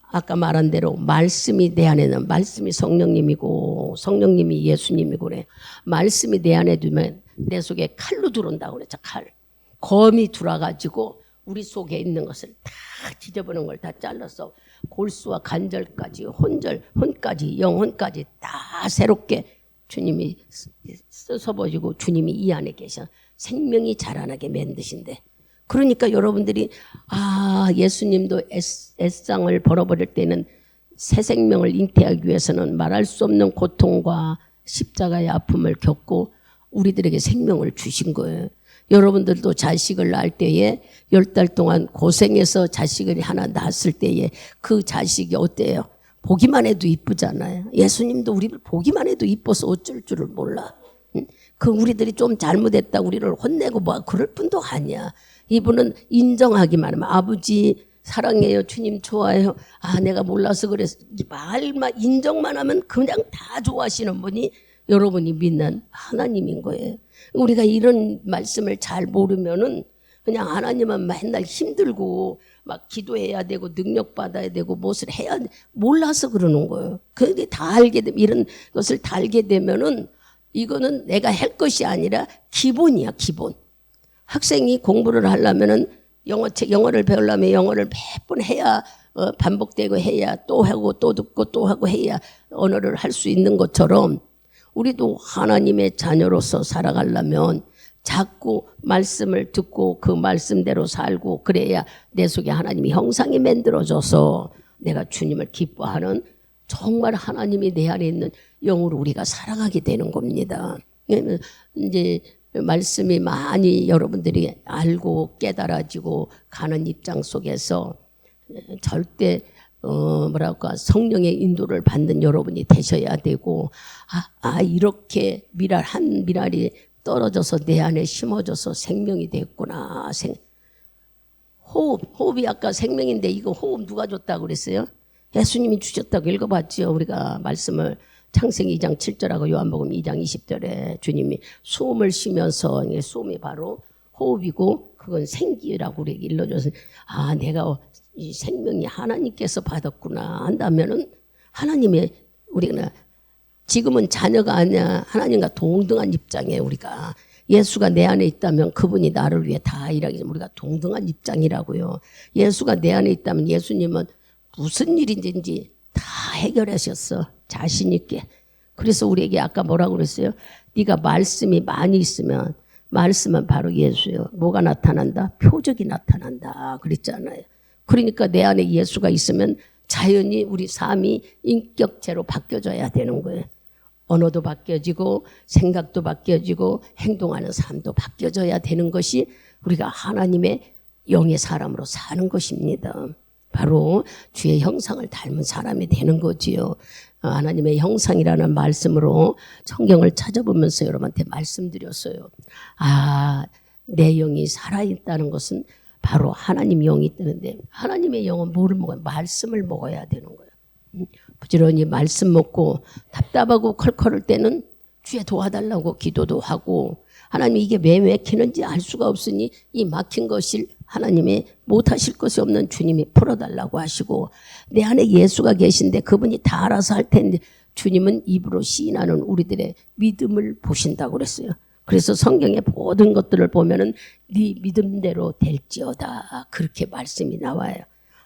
아까 말한 대로 말씀이 내 안에는 말씀이 성령님이고 성령님이 예수님이고 그래. 말씀이 내 안에 두면 내 속에 칼로 들어온다고 그랬죠. 칼. 검이 들어가지고 우리 속에 있는 것을 다 지저분한 걸 다 잘라서 골수와 관절까지 혼까지 영혼까지 다 새롭게 주님이 써서보시고 주님이 이 안에 계셔 생명이 자라나게 만드신대. 그러니까 여러분들이 예수님도 애상을 벌어버릴 때는 새 생명을 잉태하기 위해서는 말할 수 없는 고통과 십자가의 아픔을 겪고 우리들에게 생명을 주신 거예요. 여러분들도 자식을 낳을 때에 10달 동안 고생해서 자식을 하나 낳았을 때에 그 자식이 어때요? 보기만 해도 이쁘잖아요. 예수님도 우리를 보기만 해도 이뻐서 어쩔 줄을 몰라. 우리들이 좀 잘못했다 우리를 혼내고 뭐 그럴 뿐도 아니야. 이분은 인정하기만 하면 아버지 사랑해요. 주님 좋아해요. 내가 몰라서 그래서 말만 인정만 하면 그냥 다 좋아하시는 분이 여러분이 믿는 하나님인 거예요. 우리가 이런 말씀을 잘 모르면은 그냥 하나님은 맨날 힘들고 막 기도해야 되고 능력 받아야 되고 무엇을 해야 돼. 몰라서 그러는 거예요. 그게 다 알게 되면 이런 것을 다 알게 되면은 이거는 내가 할 것이 아니라 기본이야, 기본. 학생이 공부를 하려면은 영어를 배우려면 영어를 몇 번 해야 반복되고 해야 또 하고 또 듣고 또 하고 해야 언어를 할 수 있는 것처럼 우리도 하나님의 자녀로서 살아가려면 자꾸 말씀을 듣고 그 말씀대로 살고 그래야 내 속에 하나님의 형상이 만들어져서 내가 주님을 기뻐하는 정말 하나님이 내 안에 있는 영으로 우리가 살아가게 되는 겁니다. 이제 말씀이 많이 여러분들이 알고 깨달아지고 가는 입장 속에서 절대 뭐랄까 성령의 인도를 받는 여러분이 되셔야 되고 이렇게 한 미랄이 떨어져서 내 안에 심어져서 생명이 됐구나. 호흡이 아까 생명인데 이거 호흡 누가 줬다고 그랬어요? 예수님이 주셨다고 읽어봤지요. 우리가 말씀을 창세기 2장 7절하고 요한복음 2장 20절에 주님이 숨을 쉬면서 숨이 바로 호흡이고 그건 생기라고 우리에게 일러줘서 내가 이 생명이 하나님께서 받았구나 한다면은 하나님의 우리가 지금은 자녀가 아니야 하나님과 동등한 입장에 우리가 예수가 내 안에 있다면 그분이 나를 위해 다 일하기 때문에 우리가 동등한 입장이라고요. 예수가 내 안에 있다면 예수님은 무슨 일인지 다 해결하셨어. 자신 있게. 그래서 우리에게 아까 뭐라고 그랬어요? 네가 말씀이 많이 있으면 말씀은 바로 예수예요. 뭐가 나타난다? 표적이 나타난다. 그랬잖아요. 그러니까 내 안에 예수가 있으면 자연히 우리 삶이 인격체로 바뀌어져야 되는 거예요. 언어도 바뀌어지고 생각도 바뀌어지고 행동하는 삶도 바뀌어져야 되는 것이 우리가 하나님의 영의 사람으로 사는 것입니다. 바로 주의 형상을 닮은 사람이 되는 거지요. 하나님의 형상이라는 말씀으로 성경을 찾아보면서 여러분한테 말씀드렸어요. 내 영이 살아있다는 것은 바로 하나님 영이 있다는데 하나님의 영은 뭐를 먹어요? 말씀을 먹어야 되는 거예요. 부지런히 말씀 먹고 답답하고 컬컬할 때는 주에 도와달라고 기도도 하고 하나님이 이게 왜 막히는지 알 수가 없으니 이 막힌 것을 하나님이 못하실 것이 없는 주님이 풀어달라고 하시고 내 안에 예수가 계신데 그분이 다 알아서 할 텐데 주님은 입으로 시인하는 우리들의 믿음을 보신다고 그랬어요. 그래서 성경의 모든 것들을 보면은 네 믿음대로 될지어다 그렇게 말씀이 나와요.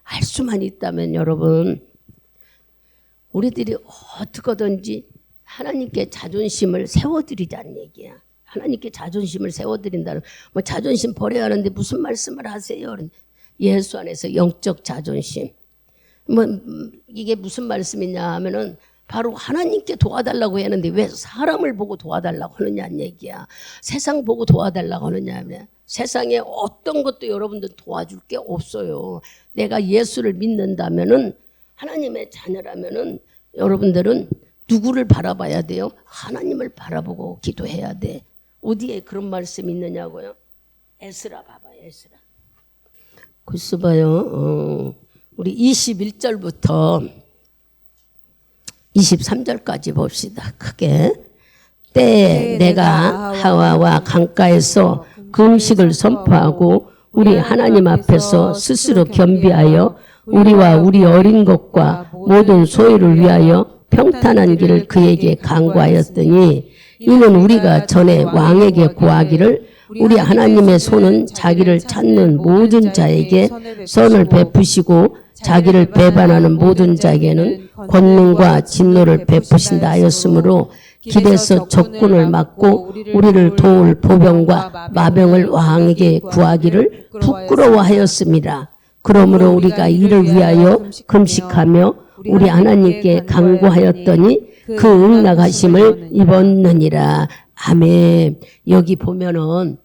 할 수만 있다면 여러분 우리들이 어떻게든지 하나님께 자존심을 세워드리자는 얘기야. 하나님께 자존심을 세워드린다는 자존심 버려야 하는데 무슨 말씀을 하세요? 예수 안에서 영적 자존심. 이게 무슨 말씀이냐 하면은 바로 하나님께 도와달라고 하는데 왜 사람을 보고 도와달라고 하느냐는 얘기야. 세상 보고 도와달라고 하느냐 하면 세상에 어떤 것도 여러분들 도와줄 게 없어요. 내가 예수를 믿는다면은 하나님의 자녀라면은 여러분들은 누구를 바라봐야 돼요? 하나님을 바라보고 기도해야 돼. 어디에 그런 말씀이 있느냐고요? 에스라 봐봐요. 에스라. 글쎄 봐요. 우리 21절부터 23절까지 봅시다. 크게. 때에 내가 하와와 강가에서 금식을 선포하고 우리 하나님 앞에서 스스로 겸비하여 우리와 우리 어린 것과 모든 소유를 위하여 평탄한 길을 그에게 강구하였더니 이는 우리가 전에 왕에게 구하기를 우리 하나님의 손은 자기를 찾는 모든 자에게 선을 베푸시고 자기를 배반하는 모든 자에게는 권능과 진노를 베푸신다 하였으므로 길에서 적군을 막고 우리를 도울 보병과 마병을 왕에게 구하기를 부끄러워하였습니다. 그러므로 우리가 이를 위하여 금식하며 우리 하나님께 간구하였더니 그 응낙하심을 입었느니라. 아멘. 여기 보면은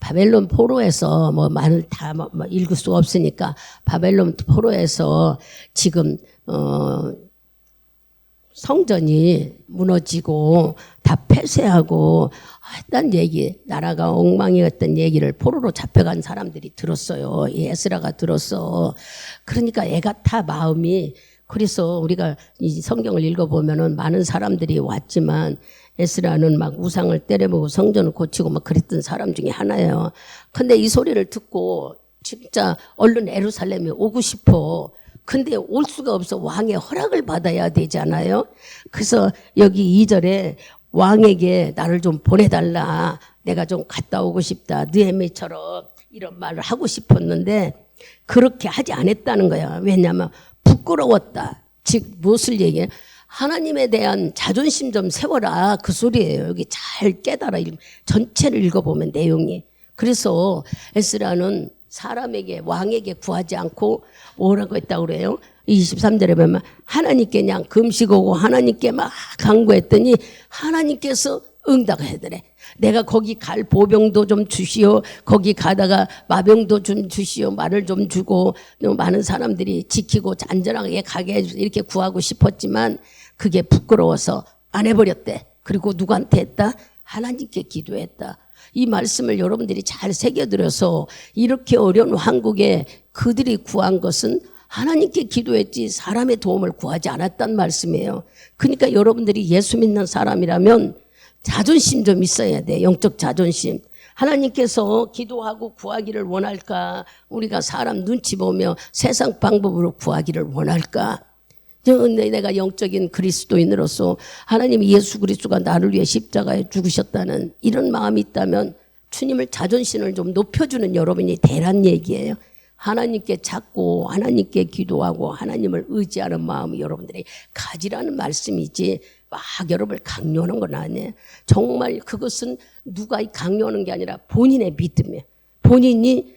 바벨론 포로에서 말을 다 읽을 수가 없으니까 바벨론 포로에서 지금 성전이 무너지고 다 폐쇄하고 했던 얘기, 나라가 엉망이었던 얘기를 포로로 잡혀간 사람들이 들었어요. 이 에스라가 들었어. 그러니까 애가 타 마음이. 그래서 우리가 이 성경을 읽어보면은 많은 사람들이 왔지만 에스라는 막 우상을 때려보고 성전을 고치고 막 그랬던 사람 중에 하나예요. 근데 이 소리를 듣고 진짜 얼른 예루살렘에 오고 싶어. 근데 올 수가 없어. 왕의 허락을 받아야 되잖아요. 그래서 여기 2절에 왕에게 나를 좀 보내달라. 내가 좀 갔다 오고 싶다. 느헤미처럼 이런 말을 하고 싶었는데 그렇게 하지 않았다는 거야. 왜냐하면 부끄러웠다. 즉 무엇을 얘기해? 하나님에 대한 자존심 좀 세워라. 그 소리예요. 여기 잘 깨달아. 전체를 읽어보면 내용이. 그래서 에스라는 사람에게 왕에게 구하지 않고 뭐라고 했다고 그래요? 23절에 보면 하나님께 그냥 금식하고 하나님께 막 간구했더니 하나님께서 응답해야 되네. 내가 거기 갈 보병도 좀 주시오. 거기 가다가 마병도 좀 주시오. 말을 좀 주고 많은 사람들이 지키고 안전하게 가게 해주세요. 이렇게 구하고 싶었지만 그게 부끄러워서 안 해버렸대. 그리고 누구한테 했다? 하나님께 기도했다. 이 말씀을 여러분들이 잘 새겨들어서 이렇게 어려운 한국에 그들이 구한 것은 하나님께 기도했지 사람의 도움을 구하지 않았단 말씀이에요. 그러니까 여러분들이 예수 믿는 사람이라면 자존심 좀 있어야 돼. 영적 자존심. 하나님께서 기도하고 구하기를 원할까? 우리가 사람 눈치 보며 세상 방법으로 구하기를 원할까? 내가 영적인 그리스도인으로서 하나님 예수 그리스도가 나를 위해 십자가에 죽으셨다는 이런 마음이 있다면 주님을 자존심을 좀 높여주는 여러분이 되란 얘기예요. 하나님께 찾고 하나님께 기도하고 하나님을 의지하는 마음을 여러분들이 가지라는 말씀이지 막 여러분을 강요하는 건 아니에요. 정말 그것은 누가 강요하는 게 아니라 본인의 믿음이에요. 본인이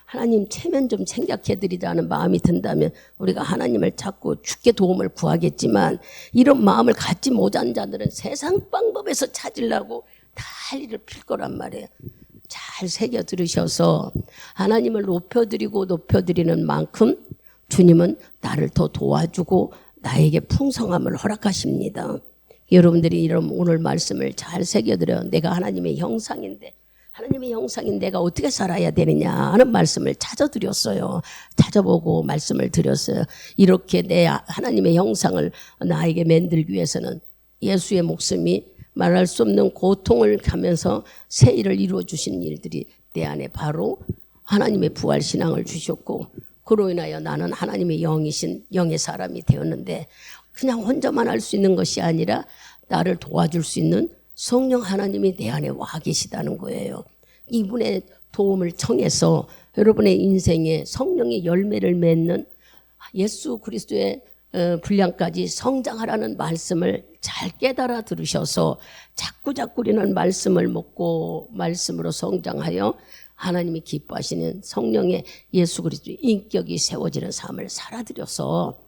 하나님 체면 좀 생각해드리자는 마음이 든다면 우리가 하나님을 찾고 주께 도움을 구하겠지만 이런 마음을 갖지 못한 자들은 세상 방법에서 찾으려고 난리를 필 거란 말이에요. 잘 새겨 들으셔서 하나님을 높여드리는 만큼 주님은 나를 더 도와주고 나에게 풍성함을 허락하십니다. 여러분들이 이런 오늘 말씀을 잘 새겨들어요. 내가 하나님의 형상인데 하나님의 형상인 내가 어떻게 살아야 되느냐 하는 말씀을 찾아드렸어요. 찾아보고 말씀을 드렸어요. 이렇게 내 하나님의 형상을 나에게 만들기 위해서는 예수의 목숨이 말할 수 없는 고통을 가면서 새 일을 이루어 주신 일들이 내 안에 바로 하나님의 부활 신앙을 주셨고 그로 인하여 나는 하나님의 영이신 영의 사람이 되었는데 그냥 혼자만 할 수 있는 것이 아니라 나를 도와줄 수 있는 성령 하나님이 내 안에 와 계시다는 거예요. 이분의 도움을 청해서 여러분의 인생에 성령의 열매를 맺는 예수 그리스도의 분량까지 성장하라는 말씀을 잘 깨달아 들으셔서 자꾸 우리는 말씀을 먹고 말씀으로 성장하여 하나님이 기뻐하시는 성령의 예수 그리스도의 인격이 세워지는 삶을 살아들여서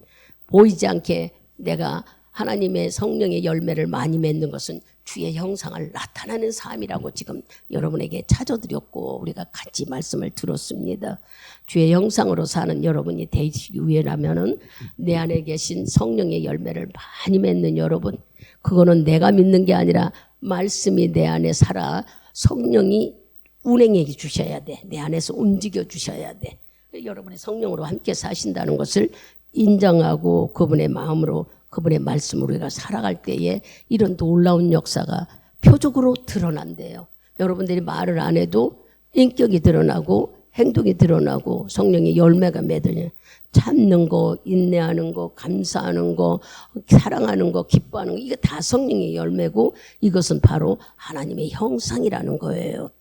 보이지 않게 내가 하나님의 성령의 열매를 많이 맺는 것은 주의 형상을 나타내는 삶이라고 지금 여러분에게 찾아드렸고 우리가 같이 말씀을 들었습니다. 주의 형상으로 사는 여러분이 되시기 위해라면은 내 안에 계신 성령의 열매를 많이 맺는 여러분, 그거는 내가 믿는 게 아니라 말씀이 내 안에 살아 성령이 운행해 주셔야 돼. 내 안에서 움직여 주셔야 돼. 여러분의 성령으로 함께 사신다는 것을 인정하고 그분의 마음으로 그분의 말씀으로 우리가 살아갈 때에 이런 놀라운 역사가 표적으로 드러난대요. 여러분들이 말을 안 해도 인격이 드러나고 행동이 드러나고 성령의 열매가 맺으냐. 참는 거, 인내하는 거, 감사하는 거, 사랑하는 거, 기뻐하는 거 이게 다 성령의 열매고 이것은 바로 하나님의 형상이라는 거예요.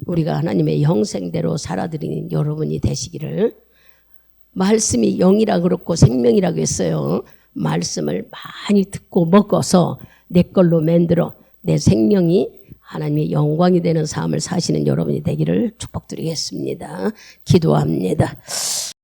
우리가 하나님의 형상대로 살아드리는 여러분이 되시기를. 말씀이 영이라 그렇고 생명이라고 했어요. 말씀을 많이 듣고 먹어서 내 걸로 만들어 내 생명이 하나님의 영광이 되는 삶을 사시는 여러분이 되기를 축복드리겠습니다. 기도합니다.